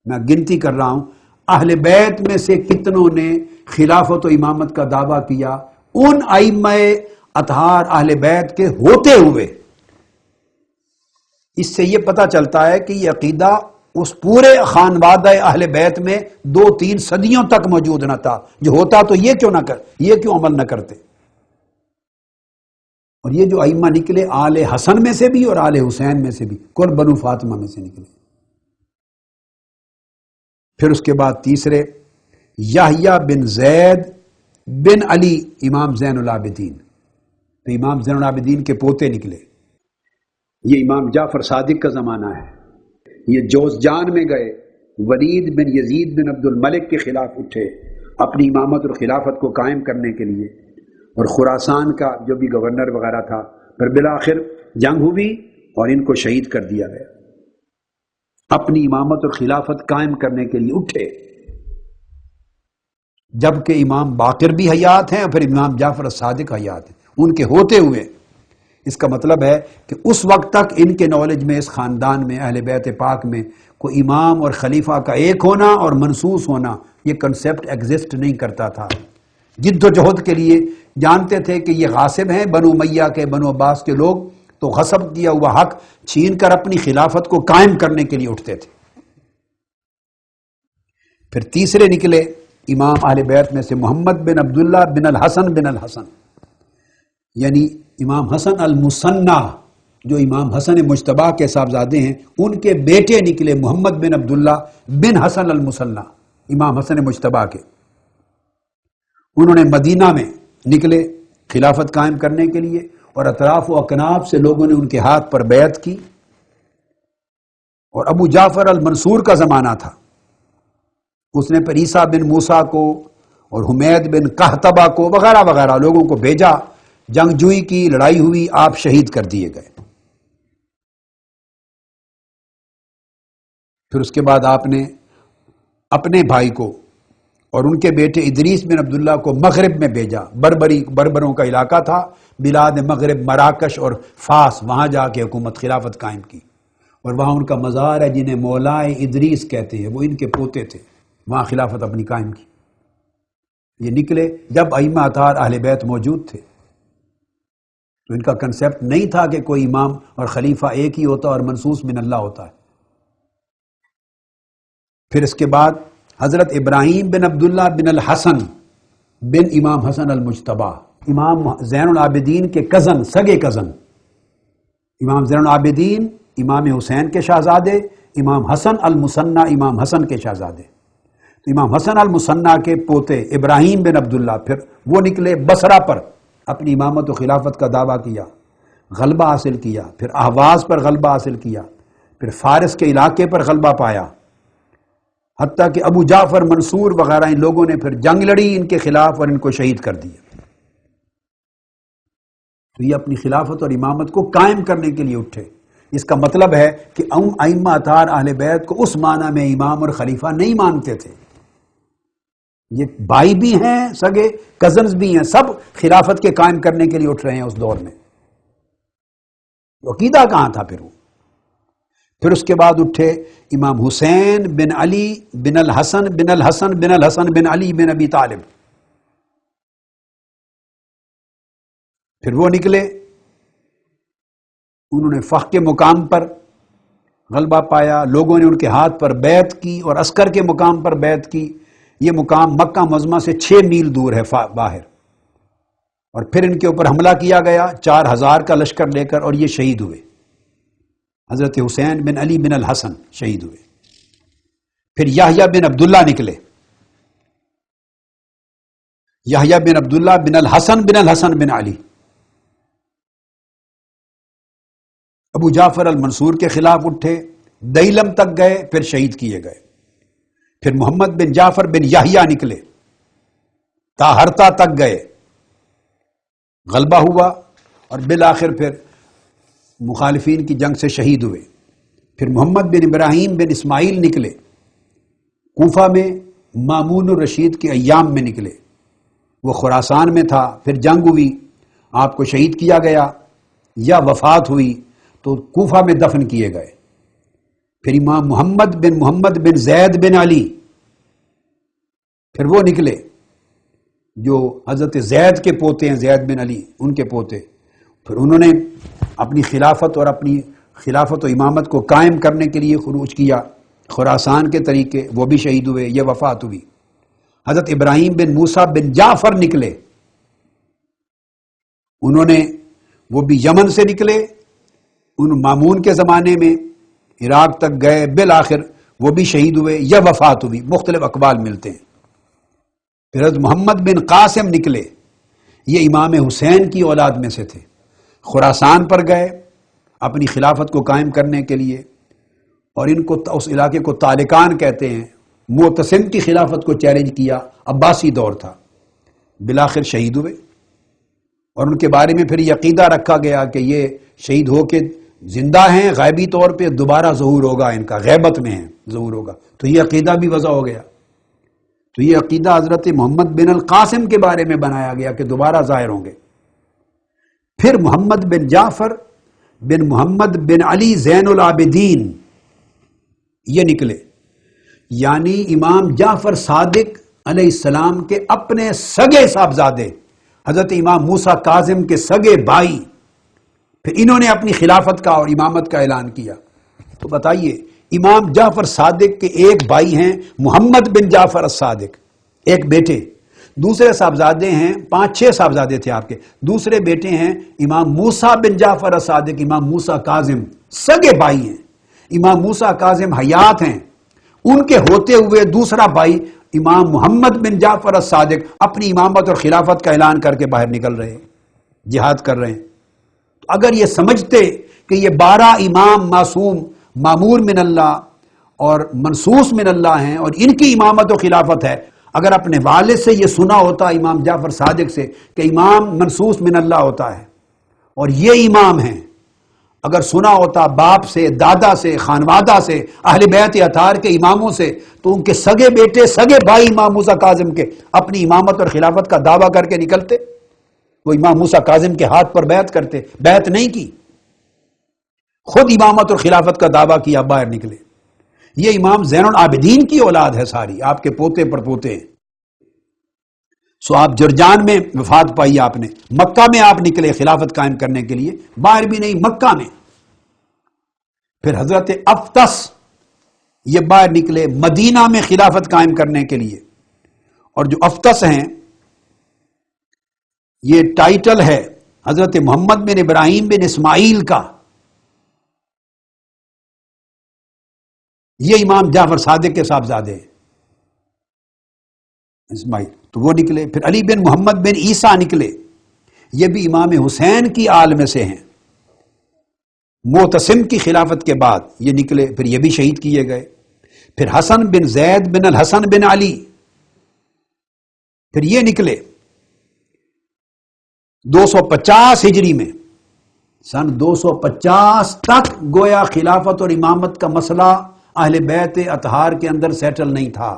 میں گنتی کر رہا ہوں، اہل بیت میں سے کتنوں نے خلافت و امامت کا دعویٰ کیا ان ائمہ اطہار اہل بیت کے ہوتے ہوئے؟ اس سے یہ پتہ چلتا ہے کہ یہ عقیدہ اس پورے خانوادہ اہل بیت میں 2-3 صدیوں تک موجود نہ تھا۔ جو ہوتا تو یہ کیوں عمل نہ کرتے؟ اور یہ جو ائمہ نکلے آل حسن میں سے بھی اور آل حسین میں سے بھی، کل بنو فاطمہ میں سے نکلے۔ پھر اس کے بعد تیسرے یحییٰ بن زید بن علی امام زین العابدین، تو امام زین العابدین کے پوتے نکلے۔ یہ امام جعفر صادق کا زمانہ ہے۔ یہ جوزجان میں گئے، ولید بن یزید بن عبد الملک کے خلاف اٹھے اپنی امامت اور خلافت کو قائم کرنے کے لیے، اور خراسان کا جو بھی گورنر وغیرہ تھا، پھر بالآخر جنگ ہوئی اور ان کو شہید کر دیا گیا۔ اپنی امامت اور خلافت قائم کرنے کے لیے اٹھے، جبکہ امام باقر بھی حیات ہیں اور پھر امام جعفر صادق حیات ہیں، ان کے ہوتے ہوئے۔ اس کا مطلب ہے کہ اس وقت تک ان کے نالج میں، اس خاندان میں، اہل بیت پاک میں، کوئی امام اور خلیفہ کا ایک ہونا اور منصوص ہونا، یہ کنسیپٹ ایگزسٹ نہیں کرتا تھا۔ جد و جہد کے لیے جانتے تھے کہ یہ غاصب ہیں، بنو امیہ کے، بنو عباس کے لوگ، تو غصب کیا ہوا حق چھین کر اپنی خلافت کو قائم کرنے کے لیے اٹھتے تھے۔ پھر تیسرے نکلے امام اہل بیت میں سے محمد بن عبداللہ بن الحسن، یعنی امام حسن المثنی، جو امام حسن مجتبی کے صاحبزادے ہیں، ان کے بیٹے نکلے محمد بن عبداللہ بن حسن المثنی، امام حسن مجتبی کے۔ انہوں نے مدینہ میں نکلے خلافت قائم کرنے کے لیے، اور اطراف و اکناف سے لوگوں نے ان کے ہاتھ پر بیعت کی۔ اور ابو جعفر المنصور کا زمانہ تھا، اس نے پھر عیسیٰ بن موسیٰ کو اور حمید بن قحطبہ کو وغیرہ وغیرہ لوگوں کو بھیجا، جنگجوئی کی، لڑائی ہوئی، آپ شہید کر دیے گئے۔ پھر اس کے بعد آپ نے اپنے بھائی کو اور ان کے بیٹے ادریس بن عبداللہ کو مغرب میں بھیجا، بربروں کا علاقہ تھا، بلاد مغرب، مراکش اور فاس، وہاں جا کے حکومت خلافت قائم کی، اور وہاں ان کا مزار ہے جنہیں مولائے ادریس کہتے ہیں، وہ ان کے پوتے تھے، وہاں خلافت اپنی قائم کی۔ یہ نکلے جب ائمہ اطہار اہل بیت موجود تھے، تو ان کا کنسیپٹ نہیں تھا کہ کوئی امام اور خلیفہ ایک ہی ہوتا اور منصوص من اللہ ہوتا ہے۔ پھر اس کے بعد حضرت ابراہیم بن عبداللہ بن الحسن بن امام حسن المجتبی، امام زین العابدین کے کزن، سگے کزن، امام زین العابدین امام حسین کے شہزادے، امام حسن المثنی امام حسن کے شہزادے۔ تو امام حسن المثنی کے پوتے ابراہیم بن عبداللہ، پھر وہ نکلے بصرہ پر، اپنی امامت و خلافت کا دعویٰ کیا، غلبہ حاصل کیا، پھر اہواز پر غلبہ حاصل کیا، پھر فارس کے علاقے پر غلبہ پایا، حتیٰ کہ ابو جعفر منصور وغیرہ ان لوگوں نے پھر جنگ لڑی ان کے خلاف اور ان کو شہید کر دیا۔ تو یہ اپنی خلافت اور امامت کو قائم کرنے کے لیے اٹھے۔ اس کا مطلب ہے کہ ائمہ اطہار اہل بیت کو اس معنی میں امام اور خلیفہ نہیں مانتے تھے، یہ بھائی بھی ہیں، سگے کزنز بھی ہیں، سب خلافت کے قائم کرنے کے لیے اٹھ رہے ہیں اس دور میں۔ عقیدہ کہاں تھا پھر وہ؟ پھر اس کے بعد اٹھے امام حسین بن علی بن الحسن بن الحسن بن الحسن بن علی بن ابی طالب، پھر وہ نکلے، انہوں نے فخ کے مقام پر غلبہ پایا، لوگوں نے ان کے ہاتھ پر بیعت کی اور عسکر کے مقام پر بیعت کی۔ یہ مقام مکہ معظمہ سے 6 میل دور ہے باہر، اور پھر ان کے اوپر حملہ کیا گیا 4000 کا لشکر لے کر، اور یہ شہید ہوئے، حضرت حسین بن علی بن الحسن شہید ہوئے۔ پھر یحییٰ بن عبداللہ نکلے، یحییٰ بن عبداللہ بن الحسن بن علی، ابو جعفر المنصور کے خلاف اٹھے، دیلم تک گئے، پھر شہید کیے گئے۔ پھر محمد بن جعفر بن یحییٰ نکلے، تاہرتا تک گئے، غلبہ ہوا، اور بالآخر پھر مخالفین کی جنگ سے شہید ہوئے۔ پھر محمد بن ابراہیم بن اسماعیل نکلے، کوفہ میں مامون الرشید کے ایام میں نکلے، وہ خراسان میں تھا، پھر جنگ ہوئی، آپ کو شہید کیا گیا، یا وفات ہوئی تو کوفہ میں دفن کیے گئے۔ پھر امام محمد بن زید بن علی، پھر وہ نکلے جو حضرت زید کے پوتے ہیں، زید بن علی ان کے پوتے. پھر انہوں نے اپنی خلافت و امامت کو قائم کرنے کے لیے خروج کیا خراسان کے طریقے، وہ بھی شہید ہوئے، یہ وفات ہوئی. حضرت ابراہیم بن موسیٰ بن جعفر نکلے، انہوں نے وہ بھی یمن سے نکلے، ان مامون کے زمانے میں عراق تک گئے، بالآخر وہ بھی شہید ہوئے، یہ وفات ہوئی. مختلف اقوال ملتے ہیں. پھر حضرت محمد بن قاسم نکلے، یہ امام حسین کی اولاد میں سے تھے، خراسان پر گئے اپنی خلافت کو قائم کرنے کے لیے، اور ان کو اس علاقے کو تالکان کہتے ہیں. معتصم کی خلافت کو چیلنج کیا، عباسی دور تھا، بالآخر شہید ہوئے. اور ان کے بارے میں پھر یہ عقیدہ رکھا گیا کہ یہ شہید ہو کے زندہ ہیں، غیبی طور پہ دوبارہ ظہور ہوگا، ان کا غیبت میں ہے ظہور ہوگا. تو یہ عقیدہ بھی وضع ہو گیا. تو یہ عقیدہ حضرت محمد بن القاسم کے بارے میں بنایا گیا کہ دوبارہ ظاہر ہوں گے. پھر محمد بن جعفر بن محمد بن علی زین العابدین یہ نکلے، یعنی امام جعفر صادق علیہ السلام کے اپنے سگے صاحبزادے، حضرت امام موسیٰ کاظم کے سگے بھائی. پھر انہوں نے اپنی خلافت کا اور امامت کا اعلان کیا. تو بتائیے، امام جعفر صادق کے ایک بھائی ہیں محمد بن جعفر الصادق، ایک بیٹے، دوسرے صاحبزادے ہیں، 5-6 صاحبزادے تھے آپ کے، دوسرے بیٹے ہیں امام موسیٰ بن جعفر الصادق، امام موسیٰ کاظم، سگے بھائی ہیں. امام موسیٰ کاظم حیات ہیں، ان کے ہوتے ہوئے دوسرا بھائی امام محمد بن جعفر الصادق اپنی امامت اور خلافت کا اعلان کر کے باہر نکل رہے ہیں، جہاد کر رہے ہیں. تو اگر یہ سمجھتے کہ یہ 12 امام معصوم معمور من اللہ اور منصوص من اللہ ہیں اور ان کی امامت و خلافت ہے، اگر اپنے والد سے یہ سنا ہوتا امام جعفر صادق سے کہ امام منصوص من اللہ ہوتا ہے اور یہ امام ہیں، اگر سنا ہوتا باپ سے، دادا سے، خانوادہ سے، اہل بیت اطہار کے اماموں سے، تو ان کے سگے بیٹے، سگے بھائی امام موسیٰ کاظم کے اپنی امامت اور خلافت کا دعویٰ کر کے نکلتے. وہ امام موسیٰ کاظم کے ہاتھ پر بیعت کرتے، بیعت نہیں کی، خود امامت اور خلافت کا دعویٰ کیا، باہر نکلے. یہ امام زین العابدین کی اولاد ہے ساری، آپ کے پوتے پر پوتے ہیں. سو آپ جرجان میں وفات پائی آپ نے، مکہ میں آپ نکلے خلافت قائم کرنے کے لیے، باہر بھی نہیں، مکہ میں. پھر حضرت افطس یہ باہر نکلے مدینہ میں خلافت قائم کرنے کے لیے. اور جو افطس ہیں یہ ٹائٹل ہے حضرت محمد بن ابراہیم بن اسماعیل کا. یہ امام جعفر صادق کے صاحبزادے ہیں اسماعیل، تو وہ نکلے. پھر علی بن محمد بن عیسیٰ نکلے، یہ بھی امام حسین کی آل میں سے ہیں، معتصم کی خلافت کے بعد یہ نکلے، پھر یہ بھی شہید کیے گئے. پھر حسن بن زید بن الحسن بن علی، پھر یہ نکلے 250 ہجری میں. سن 250 تک گویا خلافت اور امامت کا مسئلہ اہل بیت اطہار کے اندر سیٹل نہیں تھا،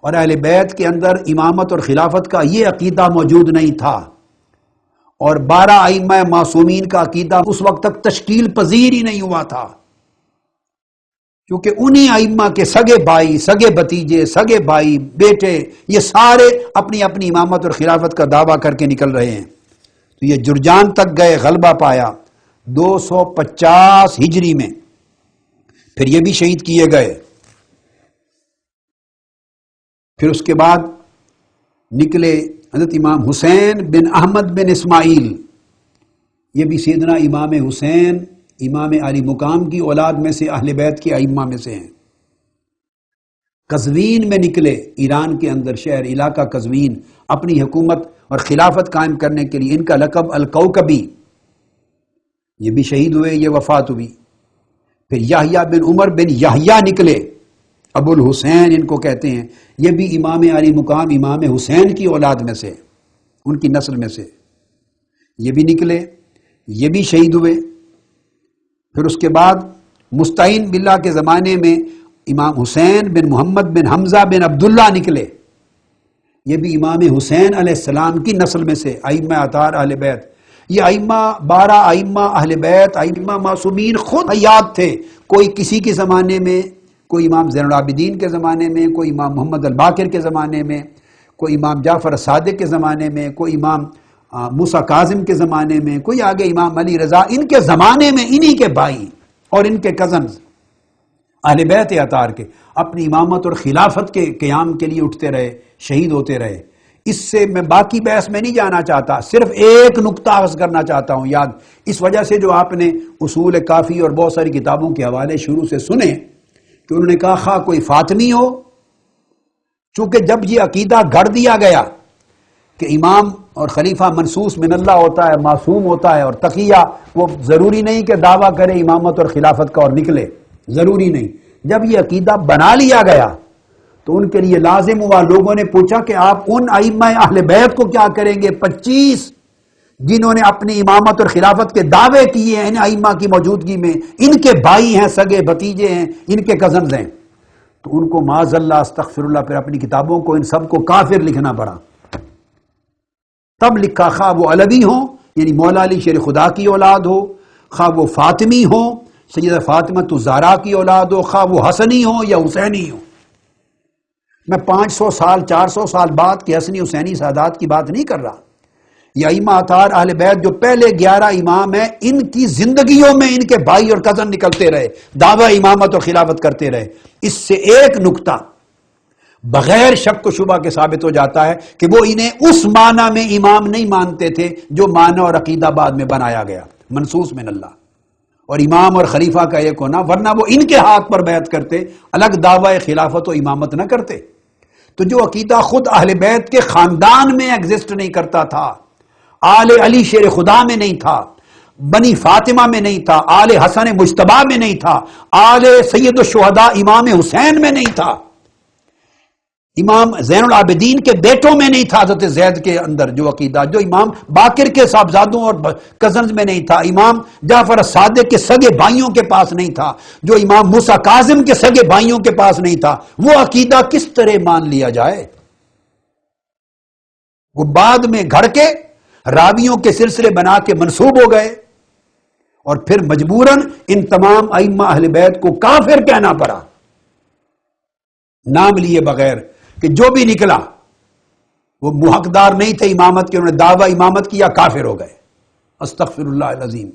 اور اہل بیت کے اندر امامت اور خلافت کا یہ عقیدہ موجود نہیں تھا، اور 12 ائمہ معصومین کا عقیدہ اس وقت تک تشکیل پذیر ہی نہیں ہوا تھا، کیونکہ انہی ائمہ کے سگے بھائی، سگے بھتیجے، سگے بھائی، بیٹے، یہ سارے اپنی اپنی امامت اور خلافت کا دعویٰ کر کے نکل رہے ہیں. تو یہ جرجان تک گئے، غلبہ پایا 250 ہجری میں، پھر یہ بھی شہید کیے گئے. پھر اس کے بعد نکلے حضرت امام حسین بن احمد بن اسماعیل، یہ بھی سیدنا امام حسین امام علی مقام کی اولاد میں سے، اہل بیت کے ائمہ میں سے ہیں. قزوین میں نکلے، ایران کے اندر شہر علاقہ قزوین، اپنی حکومت اور خلافت قائم کرنے کے لیے. ان کا لقب الکوکبی، یہ بھی شہید ہوئے، یہ وفات ہوئی. پھر یحییٰ بن عمر بن یحییٰ نکلے، ابو الحسین ان کو کہتے ہیں، یہ بھی امام علی مقام امام حسین کی اولاد میں سے، ان کی نسل میں سے، یہ بھی نکلے، یہ بھی شہید ہوئے. پھر اس کے بعد مستعین باللہ کے زمانے میں امام حسین بن محمد بن حمزہ بن عبداللہ نکلے، یہ بھی امام حسین علیہ السلام کی نسل میں سے، ائمہ اطہار اہل بیت. یہ ائمہ 12 ائمہ اہل بیت ائمہ معصومین خود حیات تھے. کوئی کسی کے زمانے میں، کوئی امام زین العابدین کے زمانے میں، کوئی امام محمد الباقر کے زمانے میں، کوئی امام جعفر صادق کے زمانے میں، کوئی امام موسیٰ کاظم کے زمانے میں، کوئی آگے امام علی رضا. ان کے زمانے میں انہی کے بھائی اور ان کے کزنز اہل بیت اطہار کے اپنی امامت اور خلافت کے قیام کے لیے اٹھتے رہے، شہید ہوتے رہے. اس سے میں باقی بحث میں نہیں جانا چاہتا، صرف ایک نقطہ عرض کرنا چاہتا ہوں یاد. اس وجہ سے جو آپ نے اصول کافی اور بہت ساری کتابوں کے حوالے شروع سے سنے کہ انہوں نے کہا خواہ کوئی فاطمی ہو، چونکہ جب یہ عقیدہ گھڑ دیا گیا کہ امام اور خلیفہ منصوص من اللہ ہوتا ہے، معصوم ہوتا ہے، اور تقیہ وہ ضروری نہیں کہ دعویٰ کرے امامت اور خلافت کا اور نکلے، ضروری نہیں. جب یہ عقیدہ بنا لیا گیا تو ان کے لیے لازم ہوا. لوگوں نے پوچھا کہ آپ ان ائمہ اہل بیت کو کیا کریں گے 25 جنہوں نے اپنی امامت اور خلافت کے دعوے کیے ہیں ان ائمہ کی موجودگی میں، ان کے بھائی ہیں، سگے بھتیجے ہیں، ان کے کزنز ہیں. تو ان کو معاذ اللہ استغفر اللہ پھر اپنی کتابوں کو ان سب کو کافر لکھنا پڑا. تب لکھا خواہ وہ علوی ہوں یعنی مولا علی شیر خدا کی اولاد ہو، خواہ وہ فاطمی ہوں سیدہ فاطمہ الزہرا کی اولاد ہو، خواہ وہ حسنی ہوں یا حسینی ہوں. میں 500 سال 400 سال بعد کے حسنی حسینی سادات کی بات نہیں کر رہا. یہ ائمہ اطہار اہل بیت جو پہلے 11 امام ہیں، ان کی زندگیوں میں ان کے بھائی اور کزن نکلتے رہے، دعوی امامت اور خلافت کرتے رہے. اس سے ایک نقطہ بغیر شک و شبہ کے ثابت ہو جاتا ہے کہ وہ انہیں اس معنی میں امام نہیں مانتے تھے جو معنی اور عقیدہ بعد میں بنایا گیا منصوص من اللہ. اور امام اور خلیفہ کا ایک ہونا، ورنہ وہ ان کے ہاتھ پر بیعت کرتے، الگ دعوی خلافت و امامت نہ کرتے. تو جو عقیدہ خود اہل بیت کے خاندان میں ایگزسٹ نہیں کرتا تھا، آل علی شیر خدا میں نہیں تھا، بنی فاطمہ میں نہیں تھا، آل حسن مجتبی میں نہیں تھا، آل سید الشہداء امام حسین میں نہیں تھا، امام زین العابدین کے بیٹوں میں نہیں تھا، حضرت زید کے اندر جو عقیدہ، جو امام باقر کے صاحبزادوں اور کزنز میں نہیں تھا، امام جعفر صادق کے سگے بھائیوں کے پاس نہیں تھا، جو امام موسیٰ کاظم کے سگے بھائیوں کے پاس نہیں تھا، وہ عقیدہ کس طرح مان لیا جائے؟ وہ بعد میں گھڑ کے راویوں کے سلسلے بنا کے منسوب ہو گئے اور پھر مجبوراً ان تمام ائمہ اہل بیت کو کافر کہنا پڑا نام لیے بغیر، کہ جو بھی نکلا وہ محقدار نہیں تھے امامت کے، انہوں نے دعویٰ امامت کیا، کافر ہو گئے. استغفر اللہ العظیم.